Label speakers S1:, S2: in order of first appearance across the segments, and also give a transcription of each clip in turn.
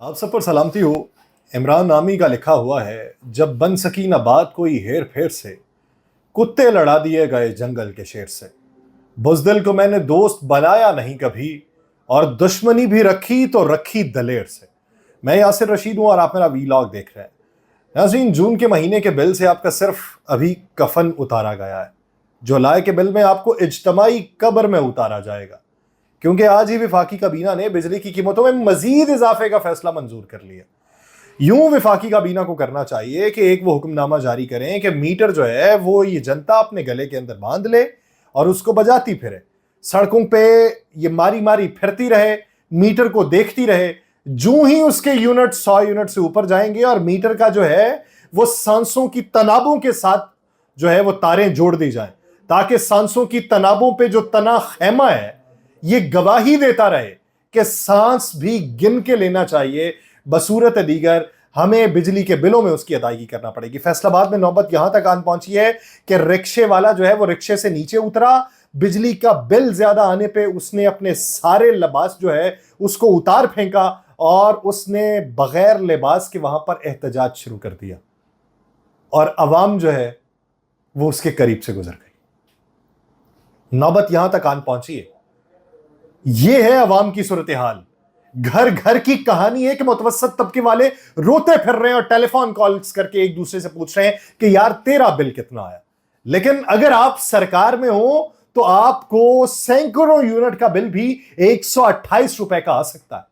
S1: आप सब पर सलामती हो। इमरान नामी का लिखा हुआ है, जब बन सकी ना बात कोई हेर फेर से, कुत्ते लड़ा दिए गए जंगल के शेर से। बुज़दिल को मैंने दोस्त बनाया नहीं कभी, और दुश्मनी भी रखी तो रखी दलेर से। मैं यासिर रशीद हूं और आप मेरा वीलॉग देख रहे हैं। नाज़रीन, जून के महीने के बिल से आपका सिर्फ अभी कफन उतारा गया है। जुलाई के बिल में आपको इज्तमाई कब्र में उतारा जाएगा, क्योंकि आज ही वफाकी काबीना ने बिजली की कीमतों में मजीद इजाफे का फैसला मंजूर कर लिया। यूं वफाकी काबीना को करना चाहिए कि एक वो हुक्मनामा जारी करें कि मीटर जो है वो ये जनता अपने गले के अंदर बांध ले और उसको बजाती फिरे, सड़कों पे ये मारी मारी फिरती रहे, मीटर को देखती रहे। जूं ही उसके यूनिट 100 यूनिट से ऊपर जाएंगे और मीटर का जो है वो सांसों की तनाबों के साथ जो है वो तारें जोड़ दी जाएं, ताकि सांसों की तनाबों पे जो तना खैमा है ये गवाही देता रहे कि सांस भी गिन के लेना चाहिए, बसूरत दीगर हमें बिजली के बिलों में उसकी अदायगी करना पड़ेगी। फैसलाबाद में नौबत यहां तक आन पहुंची है कि रिक्शे वाला जो है वो रिक्शे से नीचे उतरा, बिजली का बिल ज्यादा आने पे उसने अपने सारे लिबास जो है उसको उतार फेंका और उसने बगैर लिबास के वहां पर एहतजाज शुरू कर दिया, और अवाम जो है वो उसके करीब से गुजर गई। नौबत यहां तक आन पहुंची है। यह है अवाम की सूरत हाल। घर घर की कहानी है कि मुतवस्सत तबके वाले रोते फिर रहे हैं और टेलीफोन कॉल्स करके एक दूसरे से पूछ रहे हैं कि यार तेरा बिल कितना आया। लेकिन अगर आप सरकार में हो तो आपको सैकड़ों यूनिट का बिल भी 128 रुपए का आ सकता है,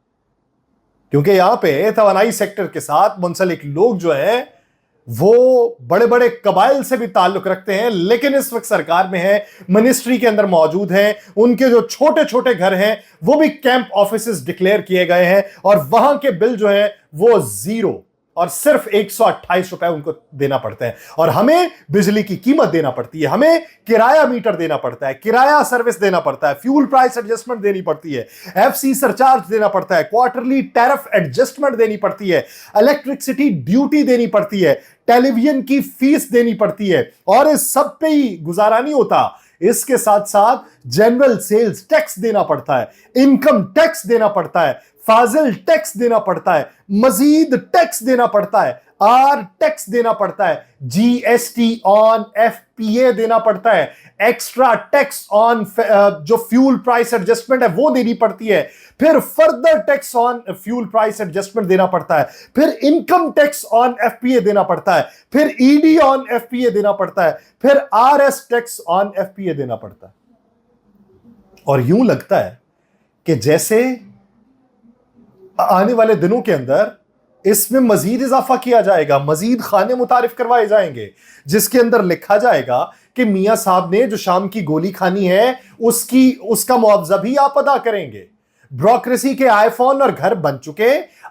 S1: क्योंकि यहां पे तवानाई सेक्टर के साथ मुंसलिक लोग जो है वो बड़े बड़े कबाइल से भी ताल्लुक रखते हैं, लेकिन इस वक्त सरकार में है, मिनिस्ट्री के अंदर मौजूद हैं, उनके जो छोटे छोटे घर हैं वो भी कैंप ऑफिसेस डिक्लेयर किए गए हैं, और वहां के बिल जो है वो जीरो और सिर्फ 128 रुपए उनको देना पड़ते हैं। और हमें बिजली की कीमत देना पड़ती है, हमें किराया मीटर देना पड़ता है, किराया सर्विस देना पड़ता है, फ्यूल प्राइस एडजस्टमेंट देनी पड़ती है, एफसी सरचार्ज देना पड़ता है, क्वार्टरली टैरिफ एडजस्टमेंट देनी पड़ती है, इलेक्ट्रिसिटी ड्यूटी देनी पड़ती है, टेलीविजन की फीस देनी पड़ती है, और इस सब पे ही गुजारा नहीं होता। इसके साथ साथ जनरल सेल्स टैक्स देना पड़ता है, इनकम टैक्स देना पड़ता है, फाजिल टैक्स देना पड़ता है, मजीद टैक्स देना पड़ता है, आर टैक्स देना पड़ता है, जीएसटी ऑन एफपीए देना पड़ता है, एक्स्ट्रा टैक्स ऑन जो फ्यूल प्राइस एडजस्टमेंट है वो देनी पड़ती है, फिर further tax on fuel price adjustment देना पड़ता है, फिर इनकम टैक्स ऑन एफपीए देना पड़ता है, फिर ईडी ऑन एफपीए देना पड़ता है, फिर आरएस टैक्स ऑन एफपीए देना पड़ता है। और यूं लगता है कि जैसे आने वाले दिनों के अंदर इसमें मजीद इजाफा किया जाएगा, मजीद खाने मुतारिफ करवाए जाएंगे, जिसके अंदर लिखा जाएगा कि मियां साहब ने जो शाम की गोली खानी है उसका मुआवजा भी आप अदा करेंगे। ब्यूरोक्रेसी के आईफोन और घर बन चुके,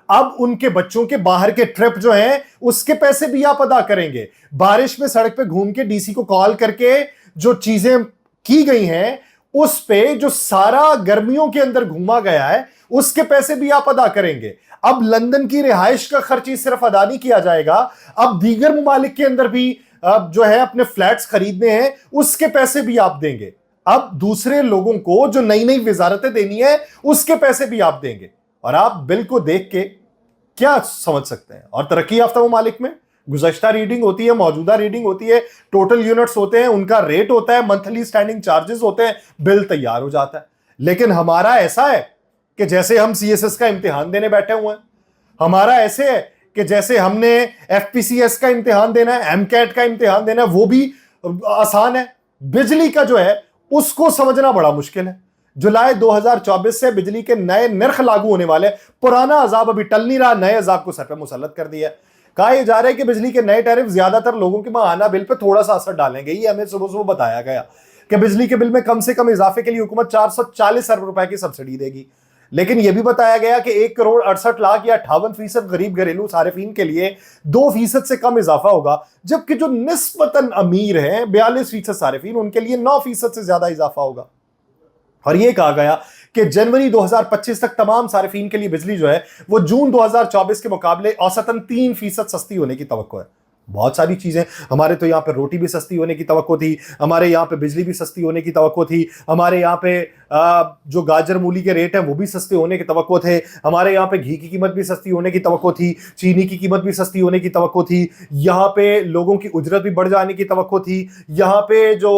S1: अब उनके बच्चों के बाहर के ट्रिप जो हैं उसके पैसे भी आप अदा करेंगे। बारिश में सड़क पे घूम के डीसी को कॉल करके जो चीजें की गई हैं उस पे जो सारा गर्मियों के अंदर घूमा गया है उसके पैसे भी आप अदा करेंगे। अब लंदन की रिहाइश का खर्च ही सिर्फ अदा नहीं किया जाएगा, अब दीगर मुमालिक के अंदर भी जो है अपने फ्लैट्स खरीदने हैं उसके पैसे भी आप देंगे। अब दूसरे लोगों को जो नई नई वजारतें देनी है उसके पैसे भी आप देंगे। और आप बिल को देख के क्या समझ सकते हैं? और तरक्की याफ्ता मुमालिक में गुज़श्ता रीडिंग होती है, मौजूदा रीडिंग होती है, टोटल यूनिट्स होते हैं, उनका रेट होता है, मंथली स्टैंडिंग चार्जेस होते हैं, बिल तैयार हो जाता है। लेकिन हमारा ऐसा है कि जैसे हम सीएसएस का इम्तिहान देने बैठे हुए हैं, हमारा ऐसे है कि जैसे हमने एफपीसीएस का इम्तिहान देना है, एमकैट का इम्तिहान देना है, वो भी आसान है। बिजली का जो है उसको समझना बड़ा मुश्किल है। जुलाई 2024 से बिजली के नए निर्ख लागू होने वाले, पुराना अजाब अभी टल नहीं रहा, नए अजाब को सर पे मुसल्लत कर दिया। कहा जा रहा है कि बिजली के नए टैरिफ ज्यादातर लोगों के माहाना बिल पे थोड़ा सा असर डालेंगे। ये हमें सुबह सुबह बताया गया कि बिजली के बिल में कम से कम इजाफे के लिए हुकूमत 440 अरब रुपए की सब्सिडी देगी। लेकिन यह भी बताया गया कि 1,68,00,000 या 58% गरीब घरेलू सारिफीन के लिए 2% से कम इजाफा होगा, जबकि जो निस्बतन अमीर हैं 42% सारिफीन उनके लिए 9% से ज्यादा इजाफा होगा। और यह कहा गया कि जनवरी 2025 तक तमाम सारिफीन के लिए बिजली जो है वो जून 2024 के मुकाबले औसतन 3% सस्ती होने की तवक्को है। बहुत सारी चीजें, हमारे तो यहाँ पे रोटी भी सस्ती होने की तवक्को थी, हमारे यहाँ पे बिजली भी सस्ती होने की तवक्को थी, हमारे यहाँ पे जो गाजर मूली के रेट है वो भी सस्ते होने की तवक्को थे, हमारे यहाँ पे घी की कीमत भी सस्ती होने की तवक्को थी, चीनी की कीमत भी सस्ती होने की तवक्को थी, यहाँ पे लोगों की उजरत भी बढ़ जाने की तवक्को थी, यहाँ पे जो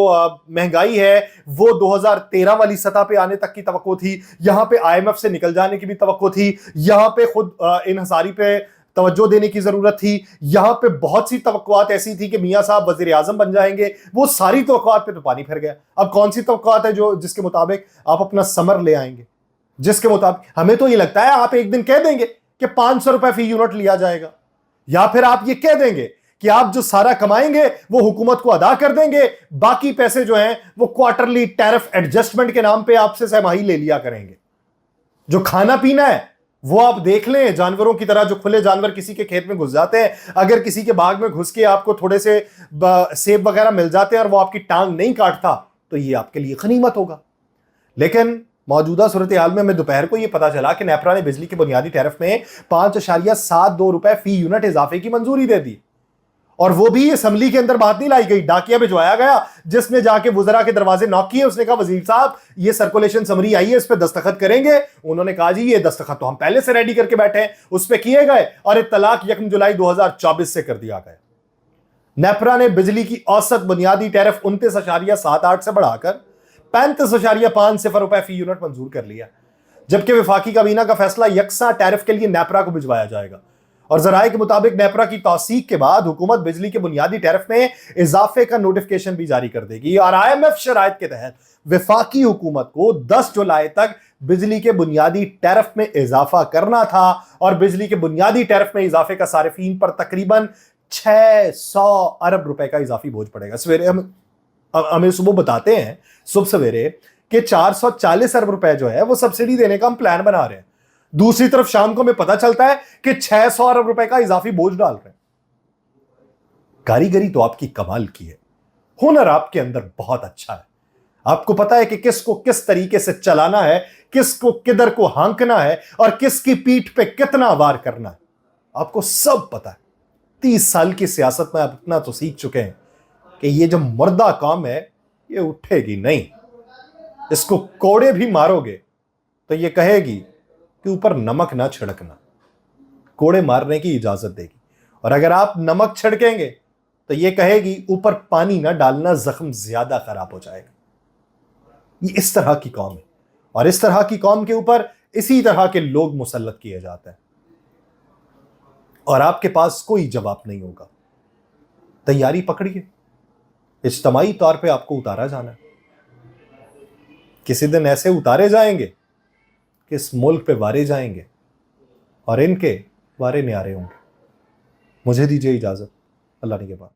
S1: महंगाई है वो 2013 वाली सतह पे आने तक की तवक्को थी, यहाँ पे IMF से निकल जाने की भी तवक्को थी, यहाँ पे खुद इन्हिसारी पे तवज्जो देने की जरूरत थी, यहां पे बहुत सी तवक्कुआत ऐसी थी कि मियां साहब वजीर आजम बन जाएंगे, वो सारी तवक्कुआत पे तो पानी फिर गया। अब कौन सी तवक्कुआत है जो जिसके मुताबिक आप अपना समर ले आएंगे, जिसके मुताबिक हमें तो ये लगता है आप एक दिन कह देंगे कि 500 रुपए फी यूनिट लिया जाएगा, या फिर आप ये कह देंगे कि आप जो सारा कमाएंगे वो हुकूमत को अदा कर देंगे, बाकी पैसे जो हैं वो क्वार्टरली टैरिफ एडजस्टमेंट के नाम पे आपसे सहमाही ले लिया करेंगे। जो खाना पीना है वो आप देख लें, जानवरों की तरह जो खुले जानवर किसी के खेत में घुस जाते हैं, अगर किसी के बाग में घुस के आपको थोड़े से सेब वगैरह मिल जाते हैं और वो आपकी टांग नहीं काटता तो ये आपके लिए गनीमत होगा। लेकिन मौजूदा सूरत हाल में हमें दोपहर को ये पता चला कि नेपरा ने बिजली के बुनियादी टैरिफ में 5.72 रुपए फी यूनिट इजाफे की मंजूरी दे दी, और वो भी असम्बली के अंदर बात नहीं लाई गई, डाकिया भिजवाया गया, जिसने जाके वुज़रा के दरवाजे नॉक किए, उसने कहा वजीर साहब ये सर्कुलेशन समरी आई है, इस पे दस्तखत करेंगे। उन्होंने कहा जी ये दस्तखत तो हम पहले से रेडी करके बैठे हैं, उस पे किए गए और इत्तलाक 1 जुलाई 2024 से कर दिया गया। नेपरा ने बिजली की औसत बुनियादी टैरिफ 29.78 से बढ़ाकर 35.50 रुपए फी यूनिट मंजूर कर लिया, जबकि वफाकी काबीना का फैसला यकसा टैरिफ के लिए नेपरा को भिजवाया जाएगा। और जराये के मुताबिक नेपरा की तौसीक के बाद हुकूमत बिजली के बुनियादी टैरिफ में इजाफे का नोटिफिकेशन भी जारी कर देगी, और IMF शराइत के तहत वफाकी हुकूमत को 10 जुलाई तक बिजली के बुनियादी टैरिफ में इजाफा करना था, और बिजली के बुनियादी टैरिफ में इजाफे का सारिफीन पर तकरीबन 600 अरब रुपए का इजाफी बोझ पड़ेगा। सवेरे हमें सुबह बताते हैं सुबह सवेरे कि 440 अरब रुपए जो है वो सब्सिडी देने का हम प्लान बना रहे हैं, दूसरी तरफ शाम को हमें पता चलता है कि 600 अरब रुपए का इजाफी बोझ डाल रहे हैं। कारीगरी तो आपकी कमाल की है, हुनर आपके अंदर बहुत अच्छा है, आपको पता है कि किसको किस तरीके से चलाना है, किसको किधर को हांकना है और किसकी पीठ पे कितना वार करना है, आपको सब पता है। 30 साल की सियासत में आप इतना तो सीख चुके हैं कि ये जो मुर्दा कौम है ये उठेगी नहीं, इसको कोड़े भी मारोगे तो ये कहेगी कि ऊपर नमक ना छिड़कना, कोड़े मारने की इजाजत देगी, और अगर आप नमक छिड़केंगे तो ये कहेगी ऊपर पानी ना डालना, जख्म ज्यादा खराब हो जाएगा। ये इस तरह की कौम है, और इस तरह की कौम के ऊपर इसी तरह के लोग मुसल्लत किए जाते हैं, और आपके पास कोई जवाब नहीं होगा। तैयारी पकड़िए, इज्तमाई तौर पे आपको उतारा जाना है, किसी दिन ऐसे उतारे जाएंगे कि इस मुल्क पे वारे जाएंगे और इनके वारे न्यारे होंगे। मुझे दीजिए इजाजत, अल्लाह ने के बाद।